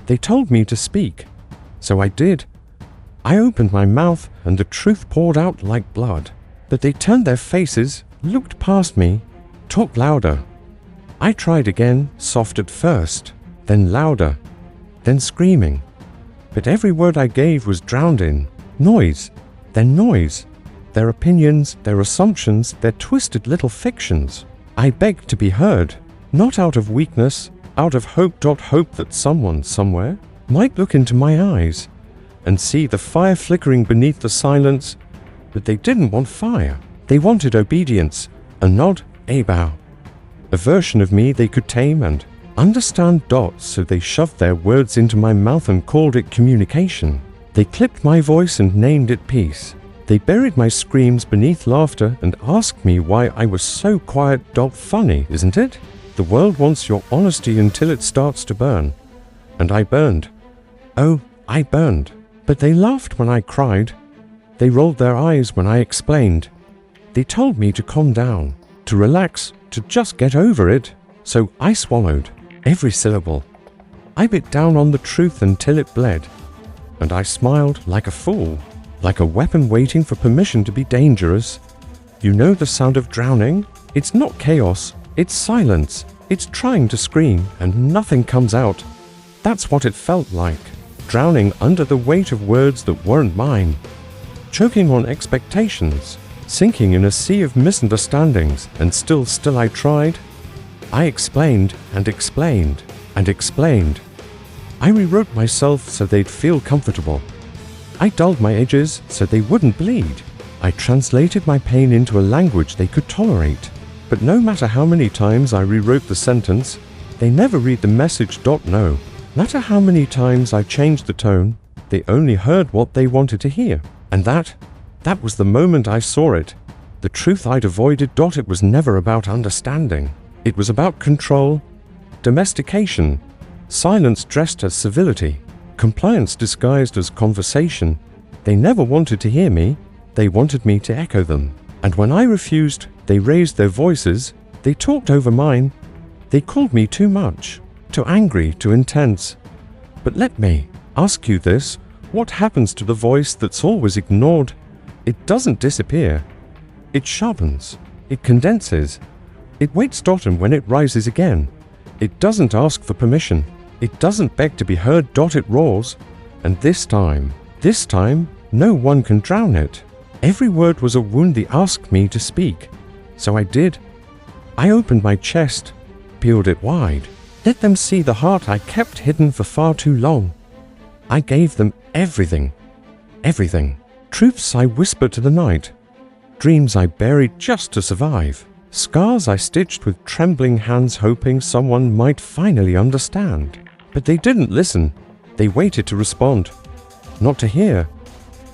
They told me to speak. So I did. I opened my mouth and the truth poured out like blood. But they turned their faces, looked past me, talked louder. I tried again, soft at first, then louder, then screaming. But every word I gave was drowned in noise, then noise. Their opinions, their assumptions, their twisted little fictions. I begged to be heard, not out of weakness, out of hope that someone somewhere might look into my eyes and see the fire flickering beneath the silence. But they didn't want fire. They wanted obedience, a nod, a bow. A version of me they could tame and understand. So they shoved their words into my mouth and called it communication. They clipped my voice and named it peace. They buried my screams beneath laughter and asked me why I was so quiet. Funny, isn't it? The world wants your honesty until it starts to burn. And I burned. Oh, I burned. But they laughed when I cried. They rolled their eyes when I explained. They told me to calm down, to relax, to just get over it. So I swallowed every syllable. I bit down on the truth until it bled. And I smiled like a fool, like a weapon waiting for permission to be dangerous. You know the sound of drowning? It's not chaos, it's silence. It's trying to scream and nothing comes out. That's what it felt like, drowning under the weight of words that weren't mine. Choking on expectations, sinking in a sea of misunderstandings, and still I tried. I explained and explained and explained. I rewrote myself so they'd feel comfortable. I dulled my edges so they wouldn't bleed. I translated my pain into a language they could tolerate. But no matter how many times I rewrote the sentence, they never read the message. No matter how many times I changed the tone, they only heard what they wanted to hear. And that was the moment I saw it. The truth I'd avoided. It was never about understanding. It was about control, domestication, silence dressed as civility, compliance disguised as conversation. They never wanted to hear me. They wanted me to echo them. And when I refused, they raised their voices. They talked over mine. They called me too much, too angry, too intense. But let me ask you this. What happens to the voice that's always ignored? It doesn't disappear. It sharpens. It condenses. It waits. And when it rises again, it doesn't ask for permission. It doesn't beg to be heard. It roars. And this time, no one can drown it. Every word was a wound. They asked me to speak. So I did. I opened my chest, peeled it wide. Let them see the heart I kept hidden for far too long. I gave them everything. Everything. Truths I whispered to the night. Dreams I buried just to survive. Scars I stitched with trembling hands, hoping someone might finally understand. But they didn't listen. They waited to respond. Not to hear.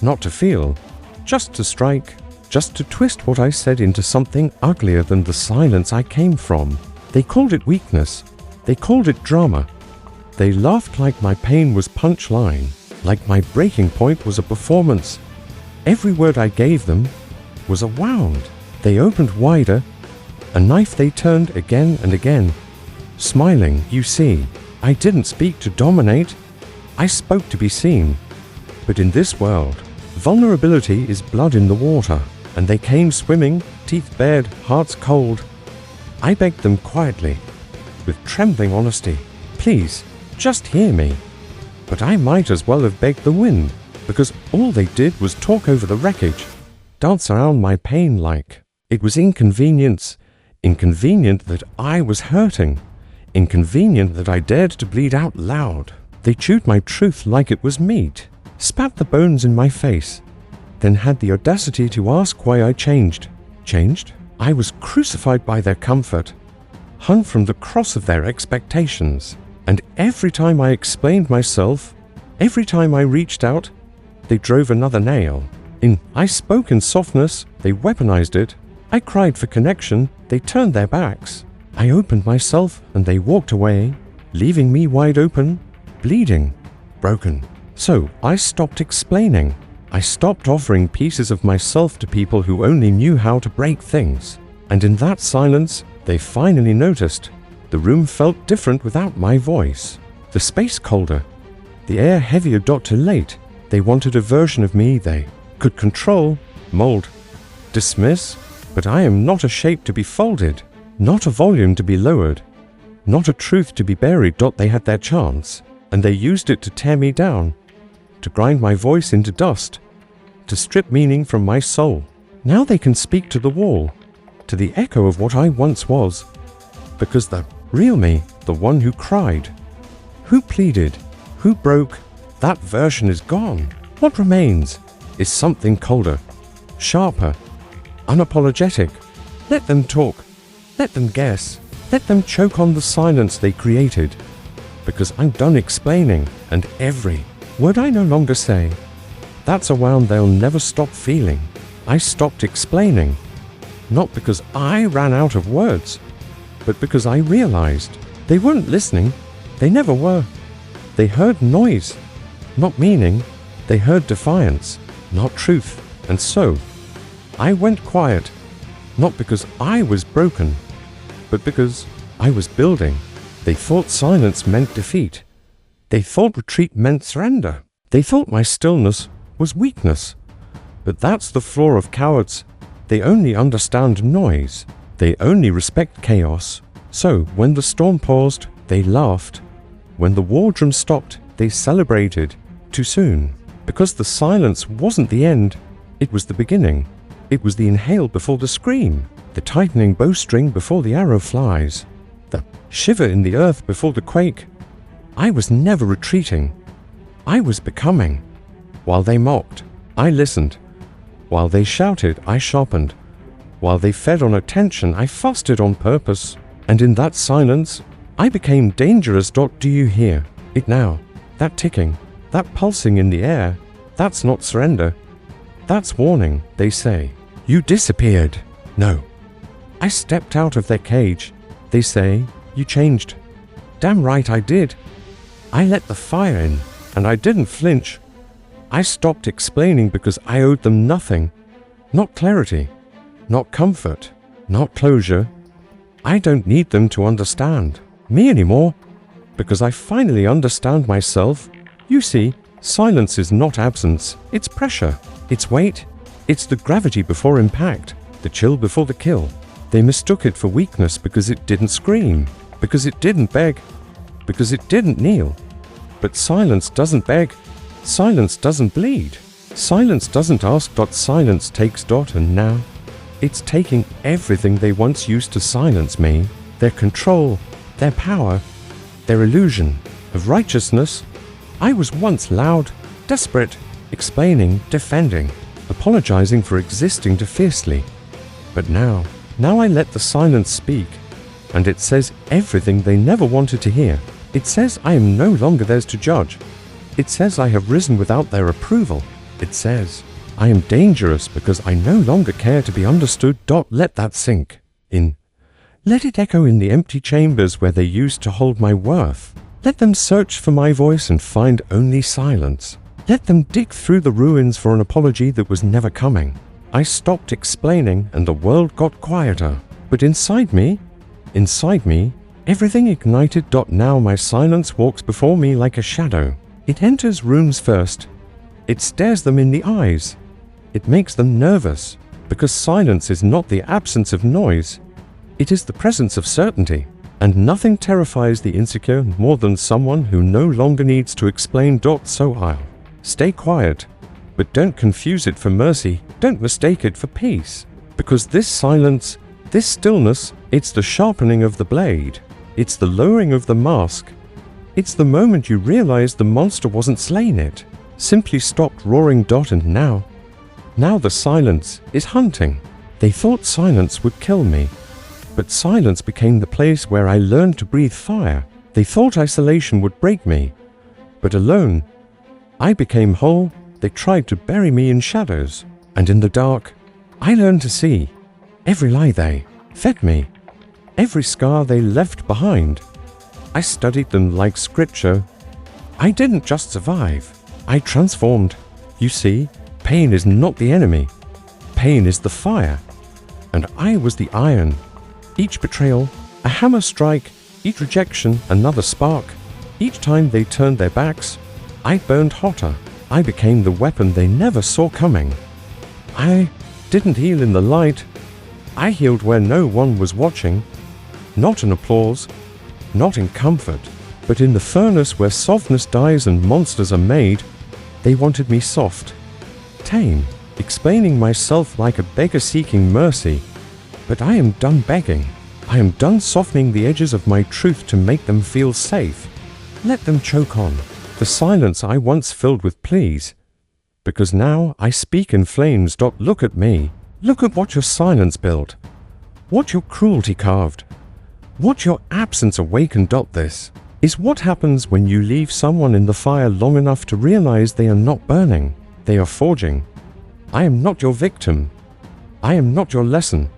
Not to feel. Just to strike. Just to twist what I said into something uglier than the silence I came from. They called it weakness. They called it drama. They laughed like my pain was punchline, like my breaking point was a performance. Every word I gave them was a wound. They opened wider, a knife they turned again and again. Smiling, you see, I didn't speak to dominate. I spoke to be seen. But in this world, vulnerability is blood in the water, and they came swimming, teeth bared, hearts cold. I begged them quietly, with trembling honesty, please, just hear me. But I might as well have begged the wind, because all they did was talk over the wreckage, dance around my pain like it was inconvenience. Inconvenient that I was hurting. Inconvenient that I dared to bleed out loud. They chewed my truth like it was meat, spat the bones in my face, then had the audacity to ask why I changed. Changed? I was crucified by their comfort, hung from the cross of their expectations. And every time I explained myself, every time I reached out, they drove another nail in. I spoke in softness, they weaponized it. I cried for connection, they turned their backs. I opened myself and they walked away, leaving me wide open, bleeding, broken. So I stopped explaining. I stopped offering pieces of myself to people who only knew how to break things. And in that silence, they finally noticed. The room felt different without my voice. The space colder, The air heavier. Too late. They wanted a version of me they could control, mold, dismiss, but I am not a shape to be folded, not a volume to be lowered, not a truth to be buried. They had their chance, and they used it to tear me down, to grind my voice into dust, to strip meaning from my soul. Now they can speak to the wall, to the echo of what I once was, because the real me, the one who cried, who pleaded, who broke, that version is gone. What remains is something colder, sharper, unapologetic. Let them talk, let them guess, let them choke on the silence they created, because I'm done explaining, and every word I no longer say, that's a wound they'll never stop feeling. I stopped explaining, not because I ran out of words, but because I realized they weren't listening. They never were. They heard noise, not meaning. They heard defiance, not truth. And so, I went quiet, not because I was broken, but because I was building. They thought silence meant defeat. They thought retreat meant surrender. They thought my stillness was weakness. But that's the flaw of cowards. They only understand noise. They only respect chaos. So, when the storm paused, they laughed. When the war drum stopped, they celebrated. Too soon. Because the silence wasn't the end. It was the beginning. It was the inhale before the scream. The tightening bowstring before the arrow flies. The shiver in the earth before the quake. I was never retreating. I was becoming. While they mocked, I listened. While they shouted, I sharpened. While they fed on attention, I fasted on purpose. And in that silence, I became dangerous. Do you hear it now? That ticking, that pulsing in the air, that's not surrender. That's warning, they say. You disappeared. No. I stepped out of their cage. They say, you changed. Damn right I did. I let the fire in, and I didn't flinch. I stopped explaining because I owed them nothing. Not clarity, not comfort, not closure. I don't need them to understand me anymore, because I finally understand myself. You see, silence is not absence, it's pressure, it's weight, it's the gravity before impact, the chill before the kill. They mistook it for weakness because it didn't scream, because it didn't beg, because it didn't kneel. But silence doesn't beg, silence doesn't bleed, silence doesn't ask. Silence takes. And now, it's taking everything they once used to silence me, their control, their power, their illusion of righteousness. I was once loud, desperate, explaining, defending, apologizing for existing too fiercely. But now I let the silence speak, and it says everything they never wanted to hear. It says I am no longer theirs to judge. It says I have risen without their approval. It says I am dangerous because I no longer care to be understood. Let that sink in. Let it echo in the empty chambers where they used to hold my worth. Let them search for my voice and find only silence. Let them dig through the ruins for an apology that was never coming. I stopped explaining and the world got quieter. But inside me, everything ignited. Now my silence walks before me like a shadow. It enters rooms first. It stares them in the eyes. It makes them nervous, because silence is not the absence of noise. It is the presence of certainty. And nothing terrifies the insecure more than someone who no longer needs to explain. So I'll stay quiet, but don't confuse it for mercy. Don't mistake it for peace. Because this silence, this stillness, it's the sharpening of the blade. It's the lowering of the mask. It's the moment you realize the monster wasn't slain. It simply stopped roaring. And now the silence is hunting. They thought silence would kill me. But silence became the place where I learned to breathe fire. They thought isolation would break me. But alone, I became whole. They tried to bury me in shadows. And in the dark, I learned to see every lie they fed me, every scar they left behind. I studied them like scripture. I didn't just survive. I transformed. You see, pain is not the enemy. Pain is the fire. And I was the iron. Each betrayal, a hammer strike. Each rejection, another spark. Each time they turned their backs, I burned hotter. I became the weapon they never saw coming. I didn't heal in the light. I healed where no one was watching. Not in applause, not in comfort, but in the furnace where softness dies and monsters are made. They wanted me soft, tame, explaining myself like a beggar seeking mercy. But I am done begging. I am done softening the edges of my truth to make them feel safe. Let them choke on the silence I once filled with pleas. Because now I speak in flames. Look at me. Look at what your silence built. What your cruelty carved. What your absence awakened. This is what happens when you leave someone in the fire long enough to realize they are not burning. They are forging. I am not your victim. I am not your lesson.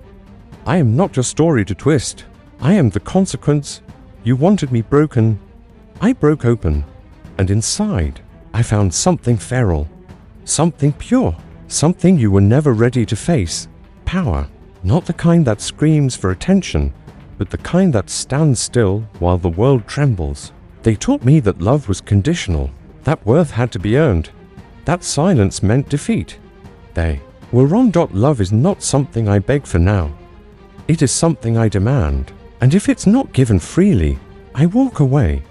I am not your story to twist. I am the consequence. You wanted me broken. I broke open. And inside, I found something feral. Something pure. Something you were never ready to face. Power. Not the kind that screams for attention, but the kind that stands still while the world trembles. They taught me that love was conditional. That worth had to be earned. That silence meant defeat. They were wrong. Love is not something I beg for now. It is something I demand. And if it's not given freely, I walk away.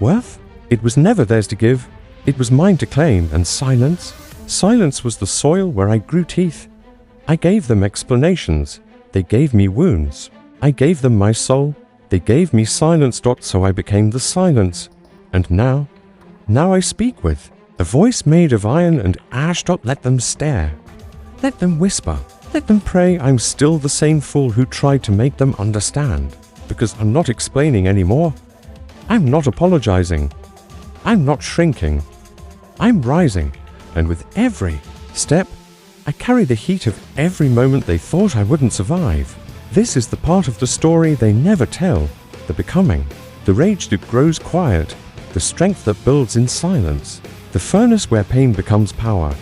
Worth? It was never theirs to give. It was mine to claim. And silence? Silence was the soil where I grew teeth. I gave them explanations. They gave me wounds. I gave them my soul. They gave me silence. So I became the silence. And now I speak with a voice made of iron and ash. Let them stare. Let them whisper. Let them pray. I'm still the same fool who tried to make them understand. Because I'm not explaining anymore. I'm not apologizing. I'm not shrinking. I'm rising. And with every step, I carry the heat of every moment they thought I wouldn't survive. This is the part of the story they never tell. The becoming. The rage that grows quiet. The strength that builds in silence. The furnace where pain becomes power.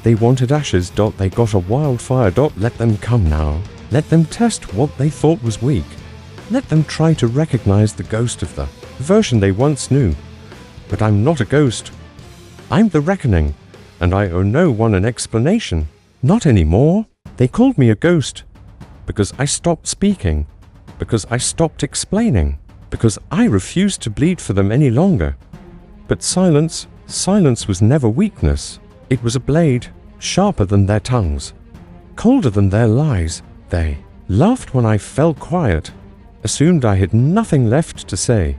They wanted ashes. They got a wildfire. Let them come now. Let them test what they thought was weak. Let them try to recognize the ghost of the version they once knew. But I'm not a ghost. I'm the reckoning, and I owe no one an explanation. Not anymore. They called me a ghost because I stopped speaking, because I stopped explaining, because I refused to bleed for them any longer. But silence was never weakness. It was a blade, sharper than their tongues, colder than their lies. They laughed when I fell quiet, assumed I had nothing left to say.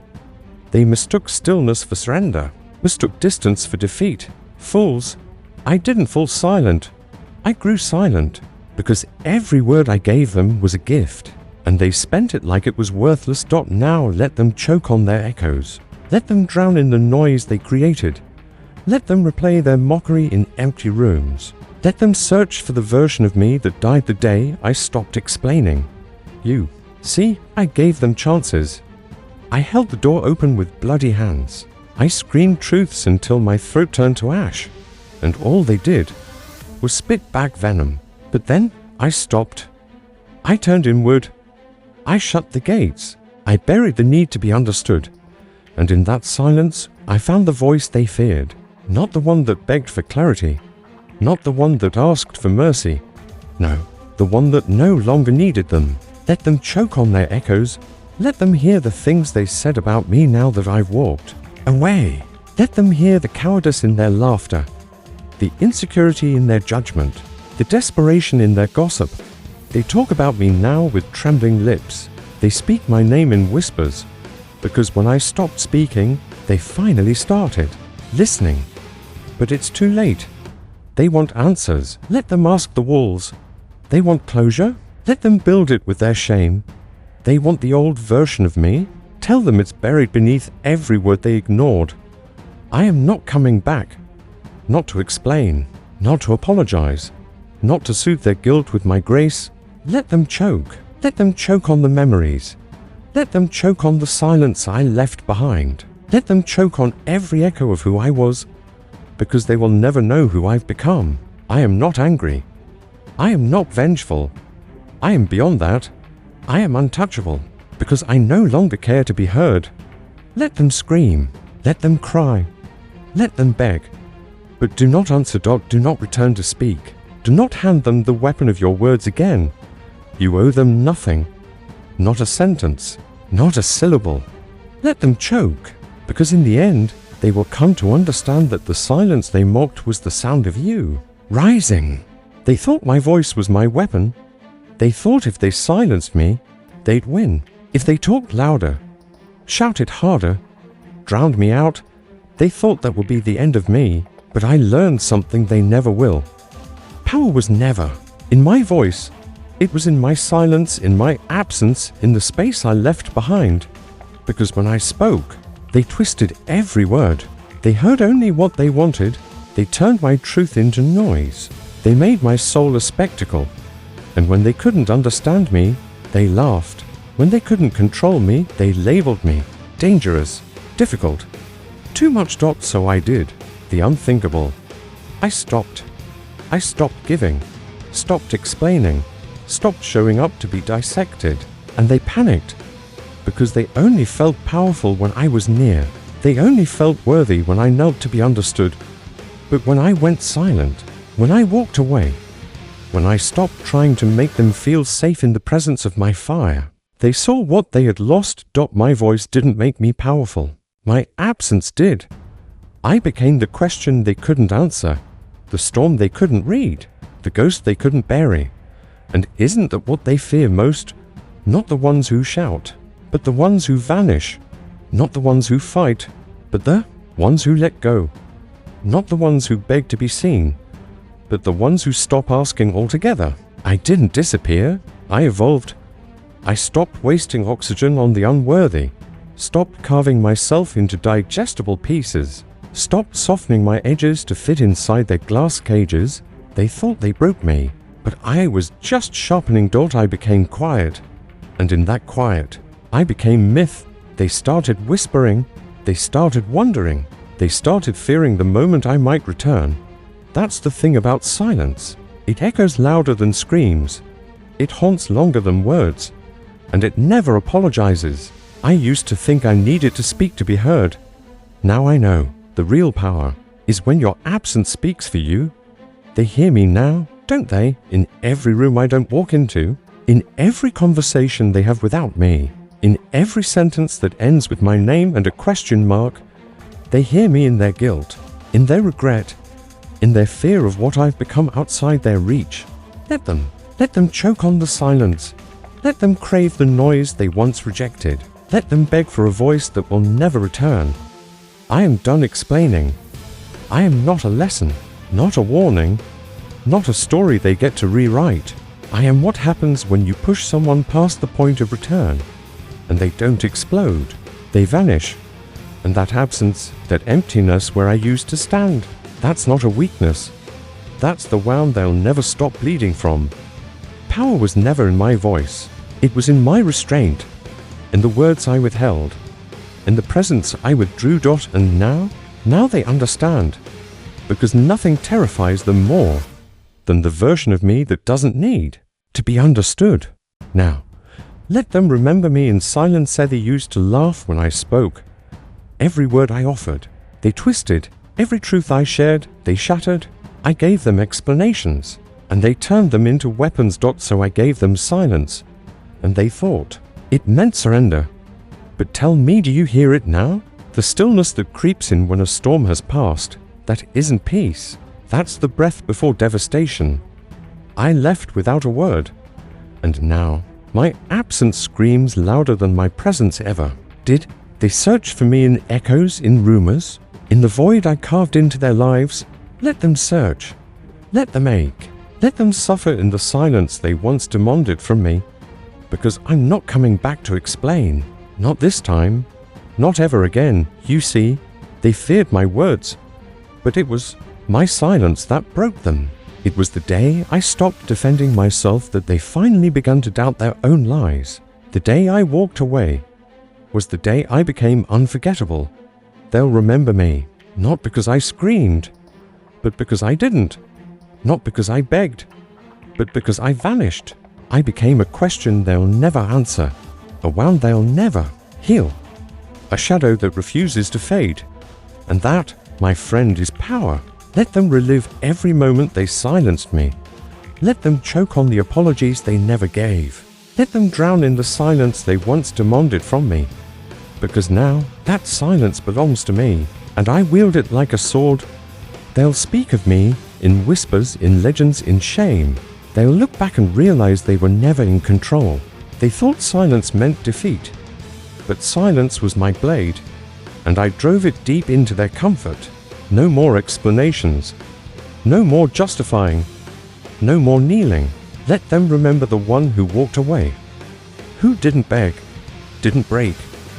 They mistook stillness for surrender, mistook distance for defeat. Fools. I didn't fall silent. I grew silent, because every word I gave them was a gift, and they spent it like it was worthless. Now let them choke on their echoes. Let them drown in the noise they created. Let them replay their mockery in empty rooms. Let them search for the version of me that died the day I stopped explaining. You see, I gave them chances. I held the door open with bloody hands. I screamed truths until my throat turned to ash, and all they did was spit back venom. But then I stopped. I turned inward. I shut the gates. I buried the need to be understood. And in that silence, I found the voice they feared. Not the one that begged for clarity. Not the one that asked for mercy. No, the one that no longer needed them. Let them choke on their echoes. Let them hear the things they said about me now that I've walked away. Let them hear the cowardice in their laughter, the insecurity in their judgment, the desperation in their gossip. They talk about me now with trembling lips. They speak my name in whispers, because when I stopped speaking, they finally started listening. But it's too late. They want answers. Let them ask the walls. They want closure. Let them build it with their shame. They want the old version of me. Tell them it's buried beneath every word they ignored. I am not coming back. Not to explain. Not to apologize. Not to soothe their guilt with my grace. Let them choke. Let them choke on the memories. Let them choke on the silence I left behind. Let them choke on every echo of who I was, because they will never know who I've become. I am not angry. I am not vengeful. I am beyond that. I am untouchable, because I no longer care to be heard. Let them scream. Let them cry. Let them beg. But do not answer. Do not return to speak. Do not hand them the weapon of your words again. You owe them nothing. Not a sentence. Not a syllable. Let them choke, because in the end, they will come to understand that the silence they mocked was the sound of you, rising. They thought my voice was my weapon. They thought if they silenced me, they'd win. If they talked louder, shouted harder, drowned me out, they thought that would be the end of me. But I learned something they never will. Power was never in my voice. It was in my silence, in my absence, in the space I left behind. Because when I spoke, they twisted every word. They heard only what they wanted. They turned my truth into noise. They made my soul a spectacle. And when they couldn't understand me, they laughed. When they couldn't control me, they labeled me dangerous, difficult. Too much. So I did the unthinkable. I stopped. I stopped giving, stopped explaining, stopped showing up to be dissected. And they panicked, because they only felt powerful when I was near. They only felt worthy when I knelt to be understood. But when I went silent, when I walked away, when I stopped trying to make them feel safe in the presence of my fire, they saw what they had lost. My voice didn't make me powerful. My absence did. I became the question they couldn't answer, the storm they couldn't read, the ghost they couldn't bury. And isn't that what they fear most? Not the ones who shout, but the ones who vanish. Not the ones who fight, but the ones who let go. Not the ones who beg to be seen, but the ones who stop asking altogether. I didn't disappear. I evolved. I stopped wasting oxygen on the unworthy, stopped carving myself into digestible pieces, stopped softening my edges to fit inside their glass cages. They thought they broke me, but I was just sharpening. I became quiet, and in that quiet, I became myth. They started whispering, they started wondering, they started fearing the moment I might return. That's the thing about silence. It echoes louder than screams. It haunts longer than words, and it never apologizes. I used to think I needed to speak to be heard. Now I know. The real power is when your absence speaks for you. They hear me now, don't they? In every room I don't walk into, in every conversation they have without me, in every sentence that ends with my name and a question mark. They hear me in their guilt, in their regret, in their fear of what I've become outside their reach. Let them choke on the silence. Let them crave the noise they once rejected. Let them beg for a voice that will never return. I am done explaining. I am not a lesson, not a warning, not a story they get to rewrite. I am what happens when you push someone past the point of return, and they don't explode. They vanish. And that absence, that emptiness where I used to stand, that's not a weakness. That's the wound they'll never stop bleeding from. Power was never in my voice. It was in my restraint, in the words I withheld, in the presence I withdrew. And now they understand, because nothing terrifies them more than the version of me that doesn't need to be understood. Now, let them remember me in silence. They used to laugh when I spoke. Every word I offered, they twisted. Every truth I shared, they shattered. I gave them explanations, and they turned them into weapons. So I gave them silence, and they thought it meant surrender. But tell me, do you hear it now? The stillness that creeps in when a storm has passed, that isn't peace. That's the breath before devastation. I left without a word, and now my absence screams louder than my presence ever. Did they search for me in echoes, in rumors, in the void I carved into their lives? Let them search. Let them ache. Let them suffer in the silence they once demanded from me. Because I'm not coming back to explain. Not this time. Not ever again. You see, they feared my words. But it was my silence that broke them. It was the day I stopped defending myself that they finally began to doubt their own lies. The day I walked away was the day I became unforgettable. They'll remember me, not because I screamed, but because I didn't. Not because I begged, but because I vanished. I became a question they'll never answer, a wound they'll never heal, a shadow that refuses to fade. And that my friend, is power. Let them relive every moment they silenced me. Let them choke on the apologies they never gave. Let them drown in the silence they once demanded from me. Because now, that silence belongs to me, and I wield it like a sword. They'll speak of me in whispers, in legends, in shame. They'll look back and realize they were never in control. They thought silence meant defeat. But silence was my blade, and I drove it deep into their comfort. No more explanations. No more justifying. No more kneeling. Let them remember the one who walked away. Who didn't beg, didn't break,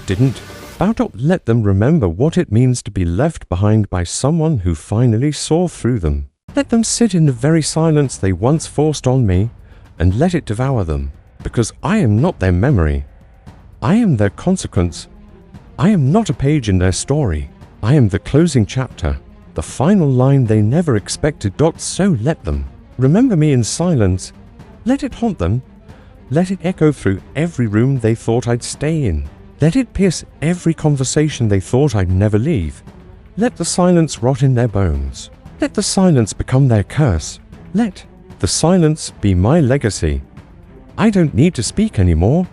didn't bow down. Let them remember what it means to be left behind by someone who finally saw through them. Let them sit in the very silence they once forced on me and let it devour them. Because I am not their memory. I am their consequence. I am not a page in their story. I am the closing chapter, the final line they never expected. So let them remember me in silence. Let it haunt them. Let it echo through every room they thought I'd stay in. Let it pierce every conversation they thought I'd never leave. Let the silence rot in their bones. Let the silence become their curse. Let the silence be my legacy. I don't need to speak anymore.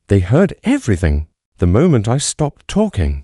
They heard everything the moment I stopped talking.